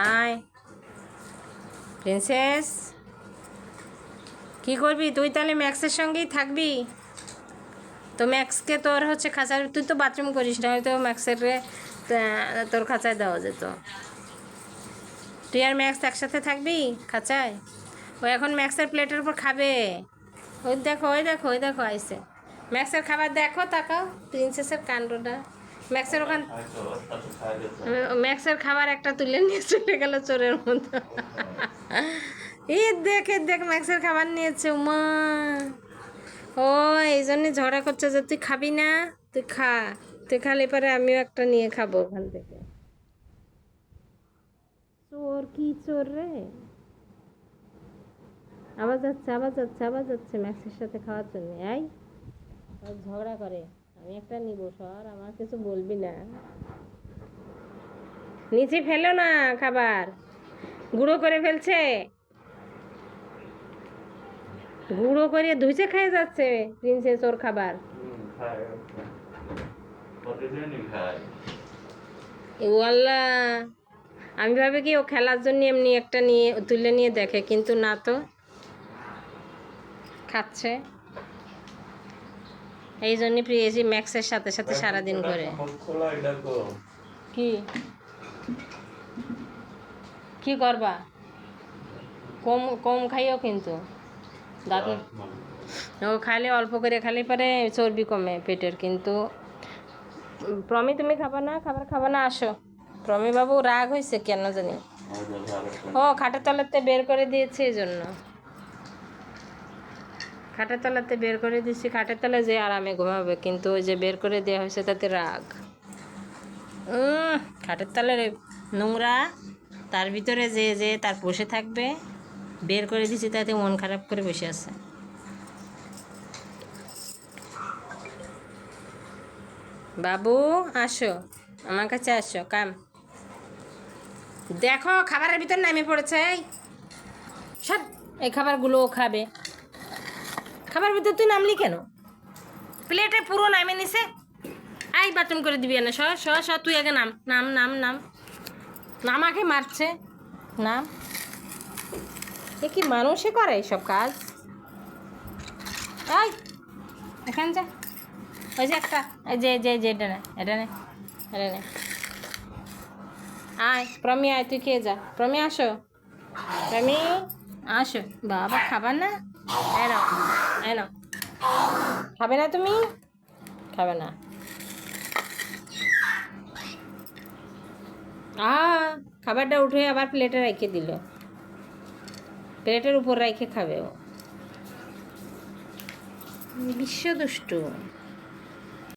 আয় প্রিন্সেস, কি করবি তুই? তাহলে ম্যাক্সের সঙ্গেই থাকবি তো? ম্যাক্সকে তোর হচ্ছে খাঁচার, তুই তো বাথরুম করিস না, হয়তো ম্যাক্সের তোর খাঁচায় দেওয়া যেত। তুই আর ম্যাক্স একসাথে থাকবি খাঁচায়? ও এখন ম্যাক্সের প্লেটের উপর খাবে। ওই দেখো, ওই দেখো, ওই দেখো আইসে ম্যাক্সের খাবার। দেখো তাকাও প্রিন্সেসের কাণ্ডটা। ম্যাক্সের ওখান ম্যাক্সের খাবার একটা তুলে নিয়ে চলে গেল চোরের মতো। দেখে দেখ ম্যাক্সের খাবার নিয়েছে। উমা, ও এই জন্যে ঝগড়া করছে যে তুই খাবি না, তুই খা, তুই খালি পরে আমিও একটা নিয়ে খাবো ওখান থেকে। চোর, কি চোর রে! আবার যাচ্ছে, আবার যাচ্ছে, আবার যাচ্ছে ম্যাক্সের সাথে খাওয়ার জন্য। এই ঝগড়া করে, আমি একটা নিব, সর, আমার কিছু বলবি না। নিচে ফেলো না খাবার, গুঁড়ো করে ফেলছে, গুঁড়ো করে ধুইছে খেয়ে যাচ্ছে প্রিন্সেস ওর খাবার। ওয়াল্লা, আমি ভাবে কি ও খেলার জন্য এমনি একটা নিয়ে তুলে নিয়ে দেখে, কিন্তু না তো, খাচ্ছে। এই জন্যই প্রিয়েছি ম্যাক্সের সাথে সাথে সারাদিন করে। কি কি করবা? কম কম খাইও কিন্তু, দাঁত ও খাইলে অল্প করে খালি পরে চর্বি কমে পেটের। কিন্তু প্রমি, তুমি খাবা না? খাবার খাবা না? আসো। প্রমি বাবু রাগ হয়েছে কেন জানি। ও খাটের তলাতে বের করে দিয়েছে, এই জন্য খাটের তলাতে বের করে দিচ্ছি। খাটের তলায় যে আরামে ঘুমাবে, কিন্তু ওই যে বের করে দেওয়া হয়েছে তাতে রাগ। খাটের তলার নোংরা, তার ভিতরে যে যে তার বসে থাকবে, বের করে দিচ্ছি তাতে মন খারাপ করে বসে আছে। বাবু আসো, আমার কাছে আসো, কাম। দেখো খাবারের ভিতর নামে পড়েছে। সব এই খাবারগুলো খাবে। খাবার ভিতর তুই নামলি কেন? প্লেটে পুরো নামে নিছে। আই বাথরুম করে দিবি না? সর সর সর, তুই আগে নাম, নাম নাম নাম। আমাকে মারছে, নাম। এ কি মানুষে করে এইসব কাজ? এই এখান যা, ওই যে একটা, এই যে যে যে এটা নে, এটা নে, এটা নে। আয় প্রমি, আয় তুই খেয়ে যা। প্রমি আসো, প্রমি আসো। বাবা খাবার না? এনো এনো, খাবে না তুমি? খাবে না? খাবারটা উঠে আবার প্লেটে রেখে দিল, প্লেটের উপর রেখে খাবে ও। বিশ্ব দুষ্টু।